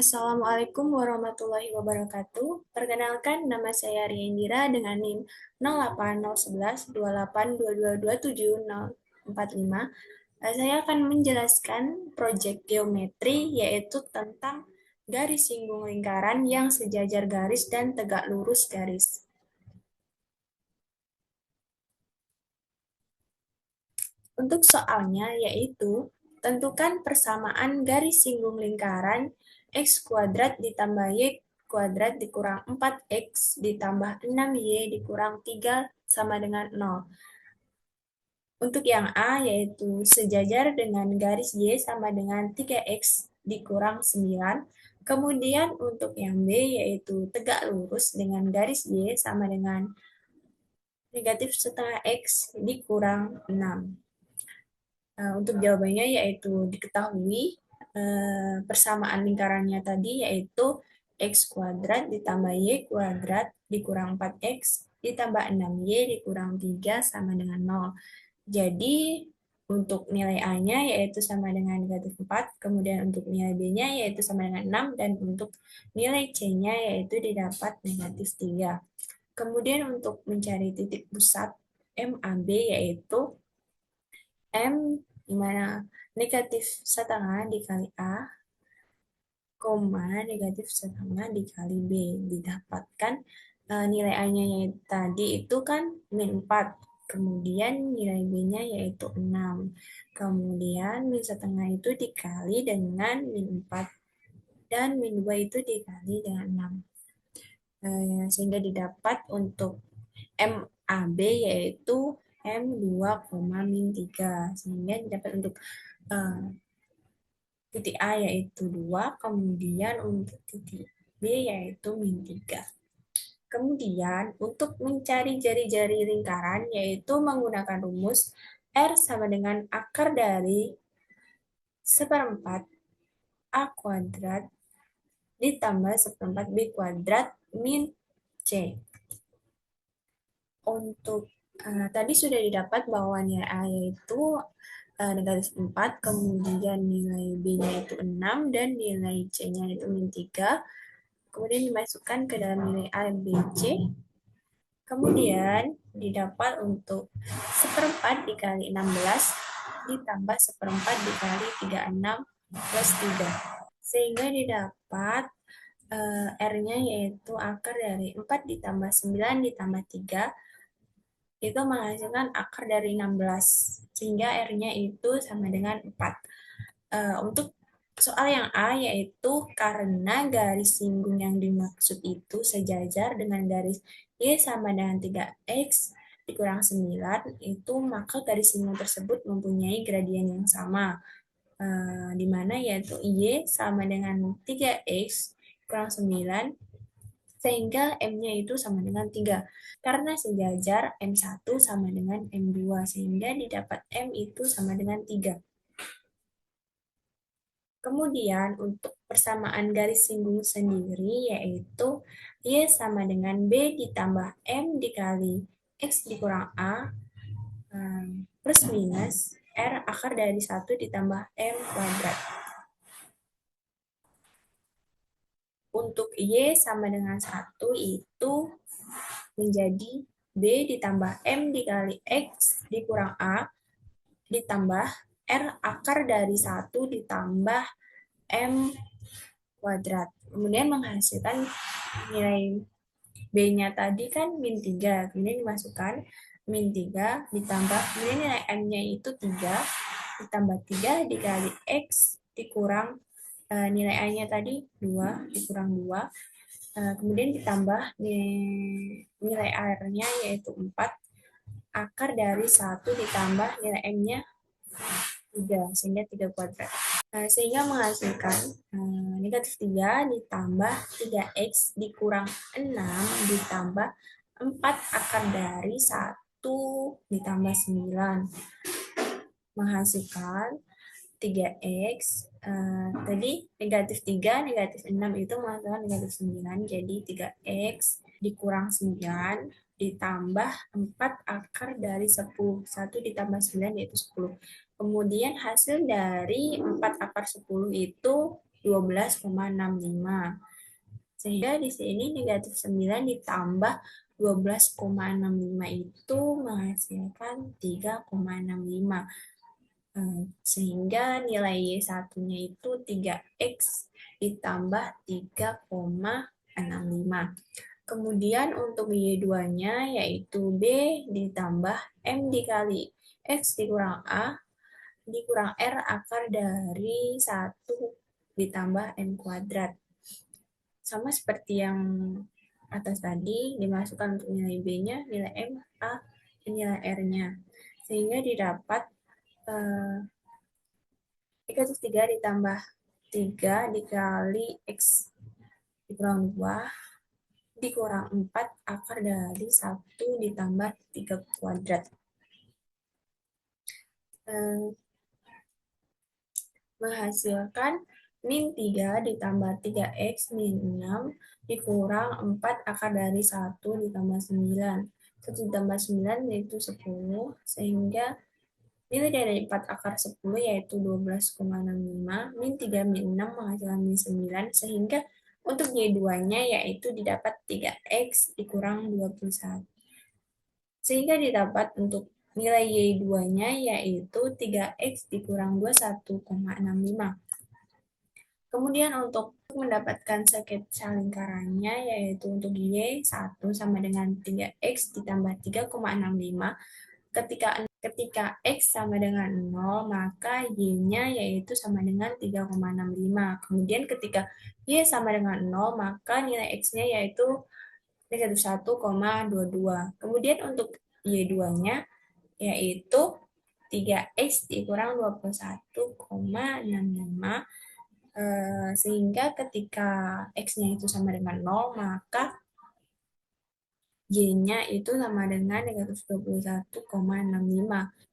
Assalamualaikum warahmatullahi wabarakatuh. Perkenalkan, nama saya Ria Indira dengan NIM 08011128222745. Saya akan menjelaskan proyek geometri, yaitu tentang garis singgung lingkaran yang sejajar garis dan tegak lurus garis. Untuk soalnya yaitu, tentukan persamaan garis singgung lingkaran x kuadrat ditambah y kuadrat dikurang 4x ditambah 6y dikurang 3 sama dengan 0. Untuk yang A yaitu sejajar dengan garis y sama dengan 3x dikurang 9. Kemudian untuk yang B yaitu tegak lurus dengan garis y sama dengan negatif setengah x dikurang 6. Untuk jawabannya yaitu diketahui persamaan lingkarannya tadi yaitu x kuadrat ditambah y kuadrat dikurang 4x ditambah 6y dikurang 3 sama dengan 0. Jadi untuk nilai A-nya yaitu sama dengan negatif 4, kemudian untuk nilai B-nya yaitu sama dengan 6, dan untuk nilai C-nya yaitu didapat negatif 3. Kemudian untuk mencari titik pusat MAB yaitu M di mana negatif setengah dikali A, koma negatif setengah dikali B. Didapatkan nilai A-nya tadi itu kan min 4. Kemudian nilai B-nya yaitu 6. Kemudian min setengah itu dikali dengan min 4. Dan min 2 itu dikali dengan 6. Sehingga didapat untuk MAB yaitu M2, min 3. Sehingga didapat untuk titik A yaitu 2, kemudian untuk titik B yaitu min 3. Kemudian untuk mencari jari-jari lingkaran yaitu menggunakan rumus R sama dengan akar dari seperempat A kuadrat ditambah seperempat B kuadrat min C. Untuk tadi sudah didapat bahwa nilai A yaitu negatif 4, kemudian nilai B-nya itu 6, dan nilai C-nya itu min 3. Kemudian dimasukkan ke dalam nilai A, B, C. Kemudian didapat untuk seperempat dikali 16 ditambah seperempat dikali 36 plus 3. Sehingga didapat R-nya yaitu akar dari 4 ditambah 9 ditambah 3 itu menghasilkan akar dari 16, sehingga R-nya itu sama dengan 4. Untuk soal yang A, yaitu karena garis singgung yang dimaksud itu sejajar dengan garis Y sama dengan 3X dikurang 9, itu maka garis singgung tersebut mempunyai gradien yang sama, di mana yaitu Y sama dengan 3X kurang 9, sehingga M-nya itu sama dengan 3. Karena sejajar, M1 sama dengan M2, sehingga didapat M itu sama dengan 3. Kemudian untuk persamaan garis singgung sendiri yaitu Y sama dengan B ditambah M dikali X dikurang A plus minus R akar dari 1 ditambah M kuadrat. Untuk Y sama dengan 1 itu menjadi B ditambah M dikali X dikurang A ditambah R akar dari 1 ditambah M kuadrat. Kemudian menghasilkan nilai B-nya tadi kan min 3. Kemudian dimasukkan min 3 ditambah, kemudian nilai M-nya itu 3 ditambah 3 dikali X dikurang nilai A-nya tadi 2 dikurang 2. Kemudian ditambah nilai R-nya yaitu 4 akar dari 1 ditambah nilai M-nya 3, sehingga 3 kuadrat. Sehingga menghasilkan negatif 3 ditambah 3X dikurang 6 ditambah 4 akar dari 1 ditambah 9. Menghasilkan 3X, tadi negatif 3, negatif 6 itu menghasilkan negatif 9, jadi 3X dikurang 9 ditambah 4 akar dari 10. 1 ditambah 9 yaitu 10. Kemudian hasil dari 4 akar 10 itu 12,65. Sehingga di sini negatif 9 ditambah 12,65 itu menghasilkan 3,65. Sehingga nilai Y1-nya itu 3X ditambah 3,65. Kemudian untuk Y2-nya yaitu B ditambah M dikali X dikurang A dikurang R akar dari 1 ditambah N kuadrat. Sama seperti yang atas tadi, dimasukkan untuk nilai B-nya, nilai M, A, dan nilai R-nya. Sehingga didapat 3 ditambah 3 dikali X dikurang 2 dikurang 4 akar dari 1 ditambah 3 kuadrat. Menghasilkan min 3 ditambah 3X min 6 dikurang 4 akar dari 1 ditambah 9. 1 ditambah 9 yaitu 10, sehingga nilai dari 4 akar 10 yaitu 12,65, min 3 min 6 menghasilkan min 9, sehingga untuk Y2-nya yaitu didapat 3X dikurang 21. Sehingga didapat untuk nilai Y2-nya yaitu 3X dikurang 21,65. Kemudian untuk mendapatkan sketsa lingkarannya yaitu untuk Y1 sama dengan 3X ditambah 3,65. Ketika X sama dengan 0, maka Y-nya yaitu sama dengan 3,65. Kemudian ketika Y sama dengan 0, maka nilai X-nya yaitu negatif 1,22. Kemudian untuk Y2-nya yaitu 3X dikurang 21,65. Sehingga ketika X-nya itu sama dengan 0, maka Y-nya itu sama dengan negatif 21,65.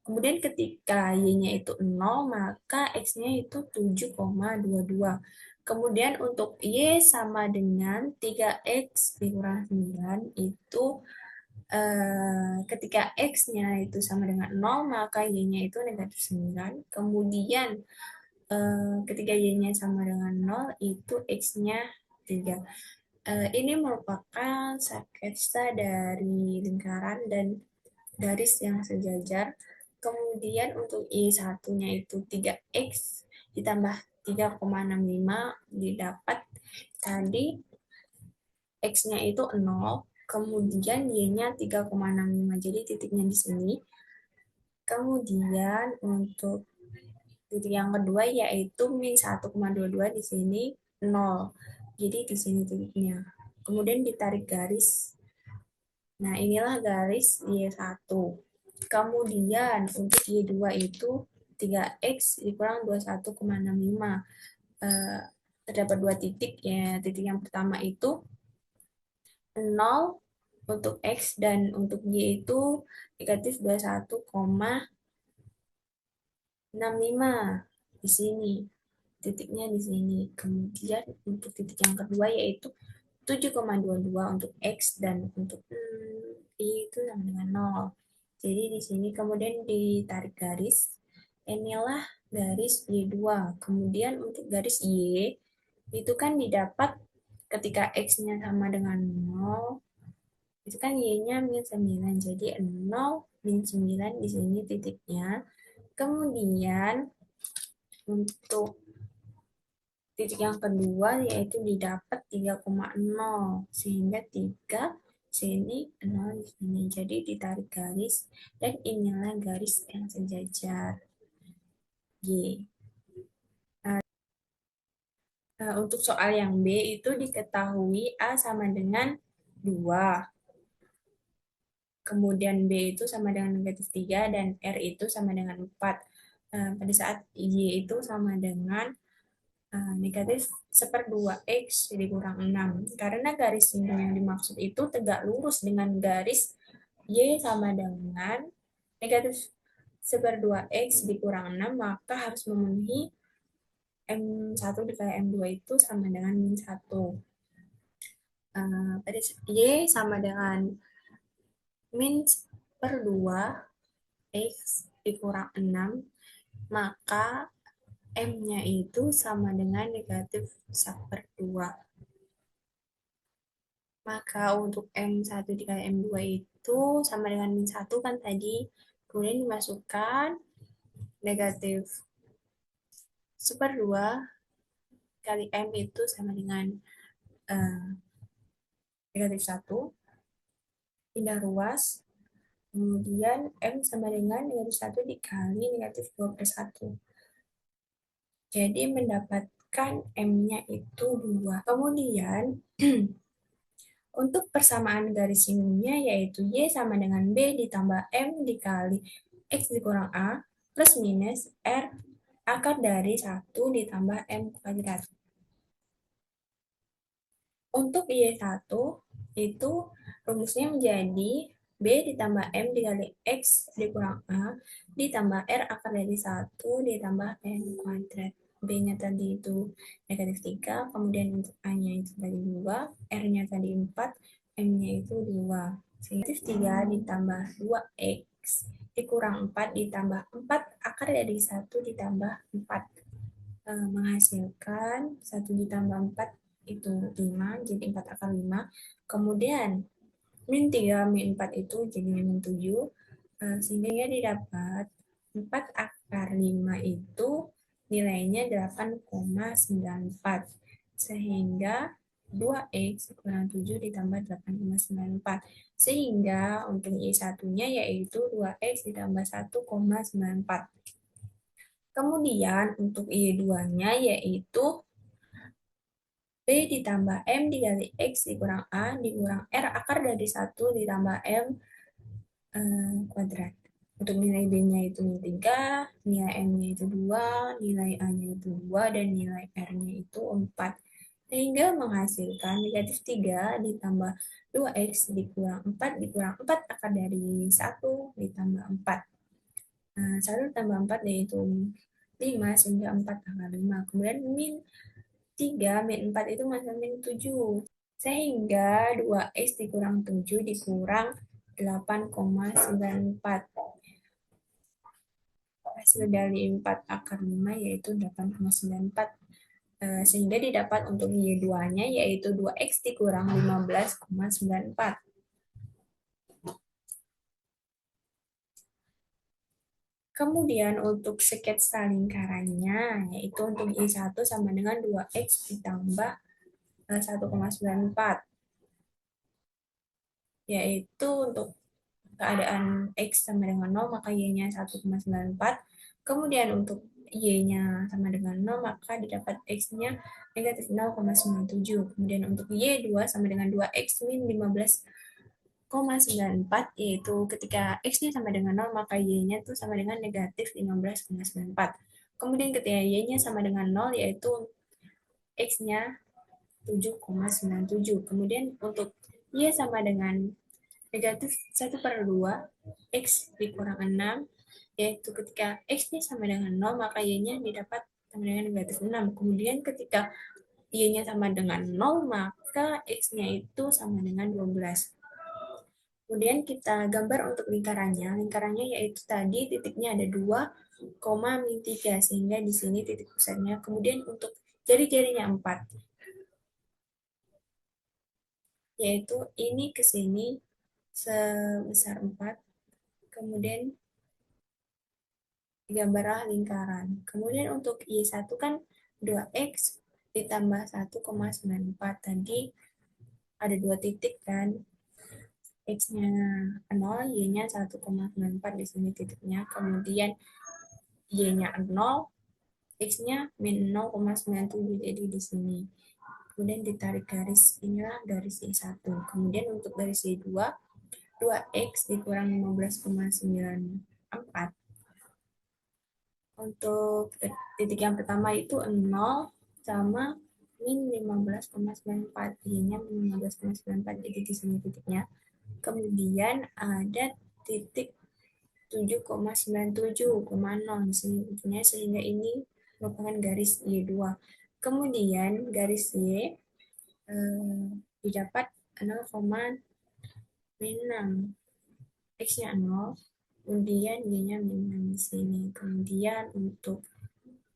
Kemudian ketika Y-nya itu 0, maka X-nya itu 7,22. Kemudian untuk Y sama dengan 3X dikurang 9 itu ketika X-nya itu sama dengan 0, maka Y-nya itu negatif 9. Kemudian ketika Y-nya sama dengan 0, itu X-nya 3. Ini merupakan sketsa dari lingkaran dan garis yang sejajar. Kemudian untuk Y1-nya itu 3X ditambah 3,65 didapat tadi X-nya itu 0, kemudian Y-nya 3,65. Jadi titiknya di sini. Kemudian untuk titik yang kedua yaitu min 1,22 di sini 0. Jadi di sini titiknya. Kemudian ditarik garis. Nah, inilah garis Y1. Kemudian untuk Y2 itu 3X dikurang 21,65. Terdapat dua titik ya. Titik yang pertama itu 0 untuk X dan untuk Y itu negatif 21,65 di sini. Titiknya di sini. Kemudian untuk titik yang kedua yaitu 7,22 untuk X dan untuk Y itu sama dengan 0. Jadi di sini kemudian ditarik garis. Inilah garis Y2. Kemudian untuk garis Y itu kan didapat ketika X-nya sama dengan 0, itu kan Y-nya min 9. Jadi 0 min 9 di sini titiknya. Kemudian untuk titik yang kedua yaitu didapat 3,0, sehingga 3 sini 0 di sini. Jadi ditarik garis dan inilah garis yang sejajar Y. Untuk soal yang B itu diketahui A sama dengan 2. Kemudian B itu sama dengan negatif 3 dan R itu sama dengan 4. Pada saat Y itu sama dengan negatif 1/2 X dikurang 6. Karena garis singgung yang dimaksud itu tegak lurus dengan garis Y sama dengan negatif 1/2X dikurang 6, maka harus memenuhi M1 dikali M2 itu sama dengan min 1. Pada Y sama dengan min 1/2 X dikurang 6, maka M-nya itu sama dengan negatif 1/2. Maka untuk M1 dikali M2 itu sama dengan min 1 kan tadi. Kemudian dimasukkan negatif 1/2 kali M itu sama dengan eh, negatif 1. Pindah ruas. Kemudian M sama dengan negatif 1 dikali negatif 2/1. Jadi mendapatkan M-nya itu 2. Kemudian untuk persamaan garis singgungnya yaitu Y sama dengan B ditambah M dikali X dikurang A plus minus R akar dari 1 ditambah M kuadrat. Untuk Y1 itu rumusnya menjadi B ditambah M dikali X dikurang A ditambah R akar dari 1 ditambah M kuadrat. B-nya tadi itu negatif 3, kemudian untuk A-nya itu tadi 2, R-nya tadi 4, M-nya itu 2. Negatif 3 ditambah 2X dikurang 4 ditambah 4 akar dari 1 ditambah 4. Menghasilkan 1 ditambah 4 itu 5, jadi 4 akar 5. Kemudian min 3, min 4 itu jadi min 7, sehingga didapat 4 akar 5 itu nilainya 8,94. Sehingga 2X kurang 7 ditambah 8,94. Sehingga untuk Y1-nya yaitu 2X ditambah 1,94. Kemudian untuk Y2-nya yaitu B ditambah M dikali X dikurang A dikurang R akar dari 1 ditambah M kuadrat. Untuk nilai B-nya itu 3, nilai M-nya itu 2, nilai A-nya itu 2, dan nilai R-nya itu 4. Sehingga menghasilkan negatif 3 ditambah 2X dikurang 4 dikurang 4 akar dari 1 ditambah 4. 1 tambah 4 yaitu 5, sehingga 4 akar 5. Kemudian min 3, min 4 itu masuk min 7. Sehingga 2X dikurang 7 dikurang 8,94. Hasil dari 4 akar 5 yaitu 8,94. Sehingga didapat untuk Y2-nya yaitu 2X dikurang 15,94. Kemudian untuk sketsa lingkarannya, yaitu untuk Y1 sama dengan 2X ditambah 1,94. Yaitu untuk keadaan X sama dengan 0, maka Y-nya 1,94. Kemudian untuk Y-nya sama dengan 0, maka didapat X-nya negatif 0,97. Kemudian untuk Y2 sama dengan 2X min 15,94, yaitu ketika X-nya sama dengan 0, maka Y-nya itu sama dengan negatif 15,94. Kemudian ketika Y-nya sama dengan 0, yaitu X-nya 7,97. Kemudian untuk Y sama dengan negatif 1/2 X dikurang 6, yaitu ketika X-nya sama dengan 0, maka Y-nya didapat sama dengan negatif 6. Kemudian ketika Y-nya sama dengan 0, maka X-nya itu sama dengan 12. Kemudian kita gambar untuk lingkarannya. Lingkarannya yaitu tadi titiknya ada 2, min 3, sehingga di sini titik pusatnya. Kemudian untuk jari-jarinya 4, yaitu ini ke sini sebesar 4. Kemudian digambarlah lingkaran. Kemudian untuk Y1 kan 2X ditambah 1,94. Tadi ada 2 titik kan. X-nya 0, Y-nya 1,94 di sini titiknya. Kemudian Y-nya 0, X-nya min 0,97 jadi di sini. Kemudian ditarik garis, inilah garis Y1. Kemudian untuk garis Y2, 2X dikurang 15,94. Untuk titik yang pertama itu 0 sama min 15,94. Y-nya min 15,94, jadi di sini titiknya. Kemudian ada titik 7,97,0 di sini titiknya, sehingga ini merupakan garis Y2. Kemudian garis Y didapat 0,6. X-nya 0, kemudian Y-nya min 6 di sini. Kemudian untuk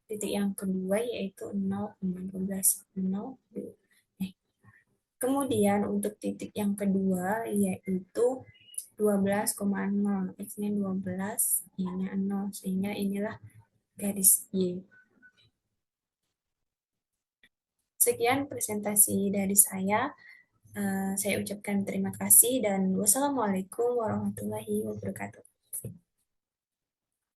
titik yang kedua yaitu 0,12. 0, eh. Kemudian untuk titik yang kedua yaitu 12,0. X-nya 12, Y-nya 0. Sehingga inilah garis Y. Sekian presentasi dari saya. Saya ucapkan terima kasih dan wassalamualaikum warahmatullahi wabarakatuh.